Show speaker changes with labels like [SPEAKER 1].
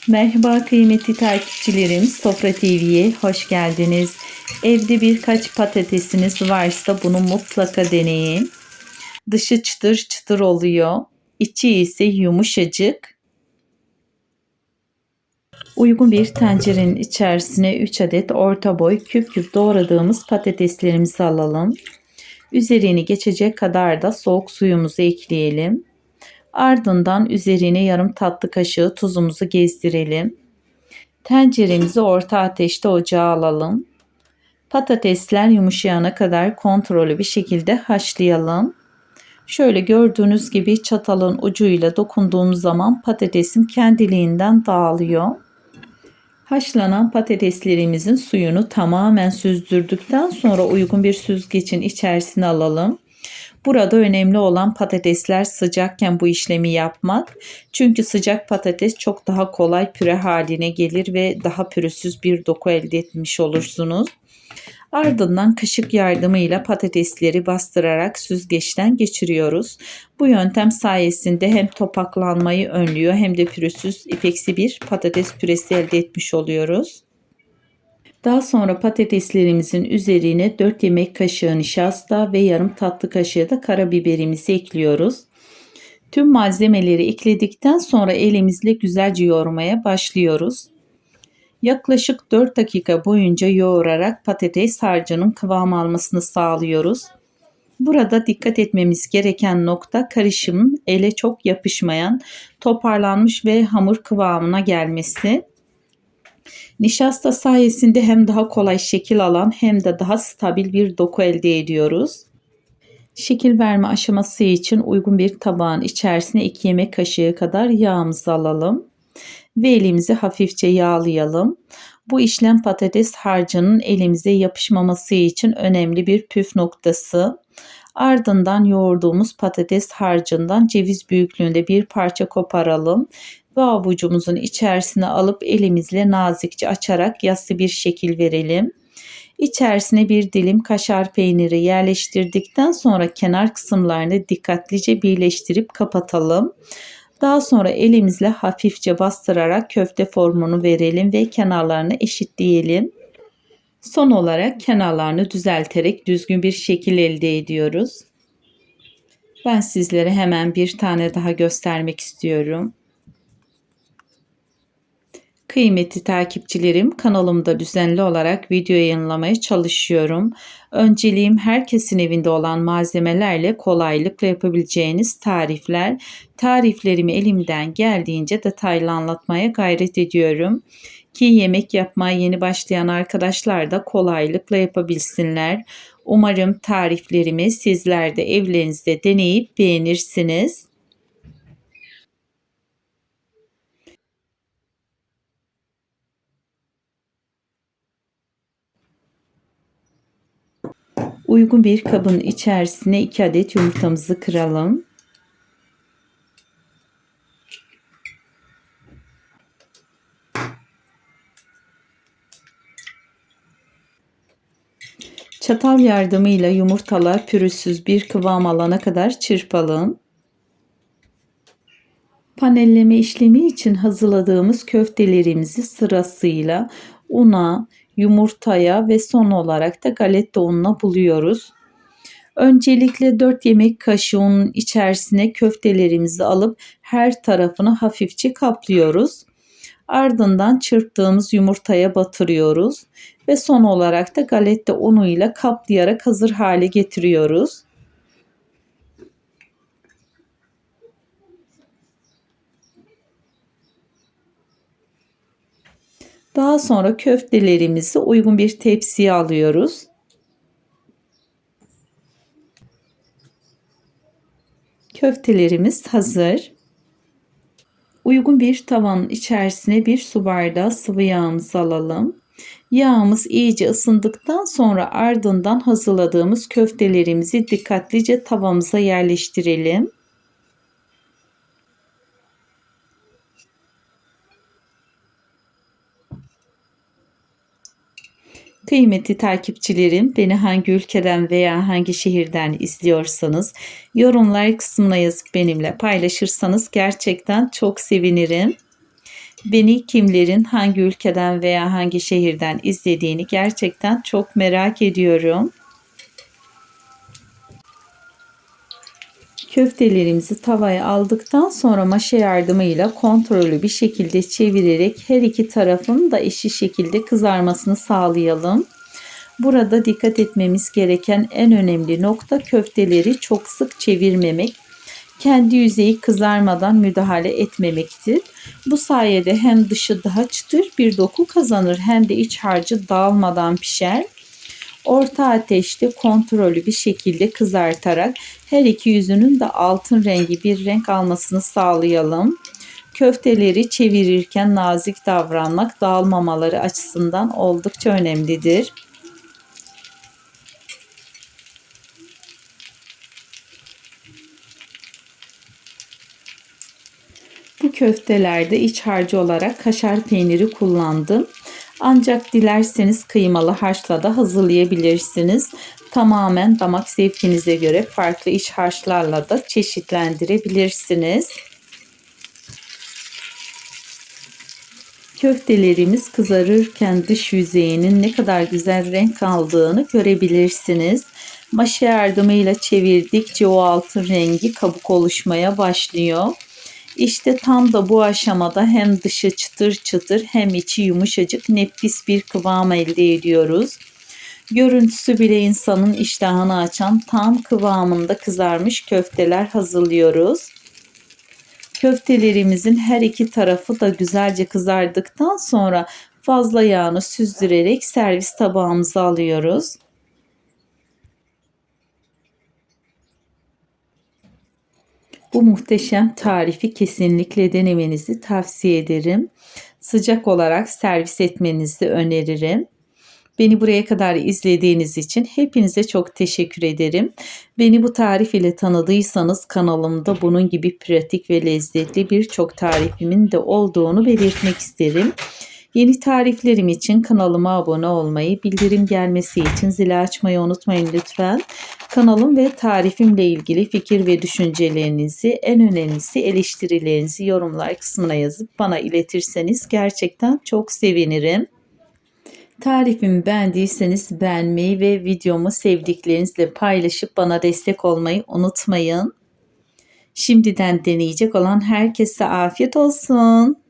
[SPEAKER 1] Merhaba kıymetli takipçilerim, Sofra TV'ye hoş geldiniz. Evde birkaç patatesiniz varsa bunu mutlaka deneyin. Dışı çıtır çıtır oluyor, içi ise yumuşacık. Uygun bir tencerenin içerisine 3 adet orta boy küp küp doğradığımız patateslerimizi alalım. Üzerini geçecek kadar da soğuk suyumuzu ekleyelim. Ardından üzerine yarım tatlı kaşığı tuzumuzu gezdirelim. Tenceremizi orta ateşte ocağa alalım. Patatesler yumuşayana kadar kontrollü bir şekilde haşlayalım. Şöyle gördüğünüz gibi çatalın ucuyla dokunduğumuz zaman patatesim kendiliğinden dağılıyor. Haşlanan patateslerimizin suyunu tamamen süzdürdükten sonra uygun bir süzgecin içerisine alalım. Burada önemli olan patatesler sıcakken bu işlemi yapmak. Çünkü sıcak patates çok daha kolay püre haline gelir ve daha pürüzsüz bir doku elde etmiş olursunuz. Ardından kaşık yardımıyla patatesleri bastırarak süzgeçten geçiriyoruz. Bu yöntem sayesinde hem topaklanmayı önlüyor hem de pürüzsüz ipeksi bir patates püresi elde etmiş oluyoruz. Daha sonra patateslerimizin üzerine 4 yemek kaşığı nişasta ve yarım tatlı kaşığı da karabiberimizi ekliyoruz. Tüm malzemeleri ekledikten sonra elimizle güzelce yoğurmaya başlıyoruz. Yaklaşık 4 dakika boyunca yoğurarak patates harcının kıvam almasını sağlıyoruz. Burada dikkat etmemiz gereken nokta karışımın ele çok yapışmayan, toparlanmış ve hamur kıvamına gelmesi. Nişasta sayesinde hem daha kolay şekil alan hem de daha stabil bir doku elde ediyoruz. Şekil verme aşaması için uygun bir tabağın içerisine 2 yemek kaşığı kadar yağımızı alalım ve elimizi hafifçe yağlayalım. Bu işlem patates harcının elimize yapışmaması için önemli bir püf noktası. Ardından yoğurduğumuz patates harcından ceviz büyüklüğünde bir parça koparalım ve avucumuzun içerisine alıp elimizle nazikçe açarak yassı bir şekil verelim. İçerisine bir dilim kaşar peyniri yerleştirdikten sonra kenar kısımlarını dikkatlice birleştirip kapatalım. Daha sonra elimizle hafifçe bastırarak köfte formunu verelim ve kenarlarını eşitleyelim. Son olarak kenarlarını düzelterek düzgün bir şekil elde ediyoruz. Ben sizlere hemen bir tane daha göstermek istiyorum. Kıymetli takipçilerim, kanalımda düzenli olarak video yayınlamaya çalışıyorum. Önceliğim herkesin evinde olan malzemelerle kolaylıkla yapabileceğiniz tarifler. Tariflerimi elimden geldiğince detaylı anlatmaya gayret ediyorum ki yemek yapmaya yeni başlayan arkadaşlar da kolaylıkla yapabilsinler. Umarım tariflerimi sizler de evlerinizde deneyip beğenirsiniz. Uygun bir kabın içerisine 2 adet yumurtamızı kıralım. Çatal yardımıyla yumurtalar pürüzsüz bir kıvam alana kadar çırpalım. Panelleme işlemi için hazırladığımız köftelerimizi sırasıyla una, yumurtaya ve son olarak da galeta ununa buluyoruz. Öncelikle 4 yemek kaşığı unun içerisine köftelerimizi alıp her tarafını hafifçe kaplıyoruz. Ardından çırptığımız yumurtaya batırıyoruz ve son olarak da galeta unuyla kaplayarak hazır hale getiriyoruz. Daha sonra köftelerimizi uygun bir tepsiye alıyoruz. Köftelerimiz hazır. Uygun bir tavanın içerisine bir su bardağı sıvı yağımızı alalım. Yağımız iyice ısındıktan sonra ardından hazırladığımız köftelerimizi dikkatlice tavamıza yerleştirelim. Kıymetli takipçilerim, beni hangi ülkeden veya hangi şehirden izliyorsanız yorumlar kısmına yazıp benimle paylaşırsanız gerçekten çok sevinirim. Beni kimlerin hangi ülkeden veya hangi şehirden izlediğini gerçekten çok merak ediyorum. Köftelerimizi tavaya aldıktan sonra maşa yardımıyla kontrollü bir şekilde çevirerek her iki tarafın da eşit şekilde kızarmasını sağlayalım. Burada dikkat etmemiz gereken en önemli nokta köfteleri çok sık çevirmemek. Kendi yüzeyi kızarmadan müdahale etmemektir. Bu sayede hem dışı daha çıtır bir doku kazanır hem de iç harcı dağılmadan pişer. Orta ateşte kontrollü bir şekilde kızartarak her iki yüzünün de altın rengi bir renk almasını sağlayalım. Köfteleri çevirirken nazik davranmak dağılmamaları açısından oldukça önemlidir. Bu köftelerde iç harcı olarak kaşar peyniri kullandım. Ancak dilerseniz kıymalı harçla da hazırlayabilirsiniz. Tamamen damak zevkinize göre farklı iç harçlarla da çeşitlendirebilirsiniz. Köftelerimiz kızarırken dış yüzeyinin ne kadar güzel renk aldığını görebilirsiniz. Maşa yardımıyla çevirdikçe o altın rengi kabuk oluşmaya başlıyor. İşte tam da bu aşamada hem dışı çıtır çıtır hem içi yumuşacık nefis bir kıvam elde ediyoruz. Görüntüsü bile insanın iştahını açan tam kıvamında kızarmış köfteler hazırlıyoruz. Köftelerimizin her iki tarafı da güzelce kızardıktan sonra fazla yağını süzdürerek servis tabağımıza alıyoruz. Bu muhteşem tarifi kesinlikle denemenizi tavsiye ederim. Sıcak olarak servis etmenizi öneririm. Beni buraya kadar izlediğiniz için hepinize çok teşekkür ederim. Beni bu tarif ile tanıdıysanız kanalımda bunun gibi pratik ve lezzetli birçok tarifimin de olduğunu belirtmek isterim. Yeni tariflerim için kanalıma abone olmayı, bildirim gelmesi için zili açmayı unutmayın lütfen. Kanalım ve tarifimle ilgili fikir ve düşüncelerinizi, en önemlisi eleştirilerinizi yorumlar kısmına yazıp bana iletirseniz gerçekten çok sevinirim. Tarifimi beğendiyseniz beğenmeyi ve videomu sevdiklerinizle paylaşıp bana destek olmayı unutmayın. Şimdiden deneyecek olan herkese afiyet olsun.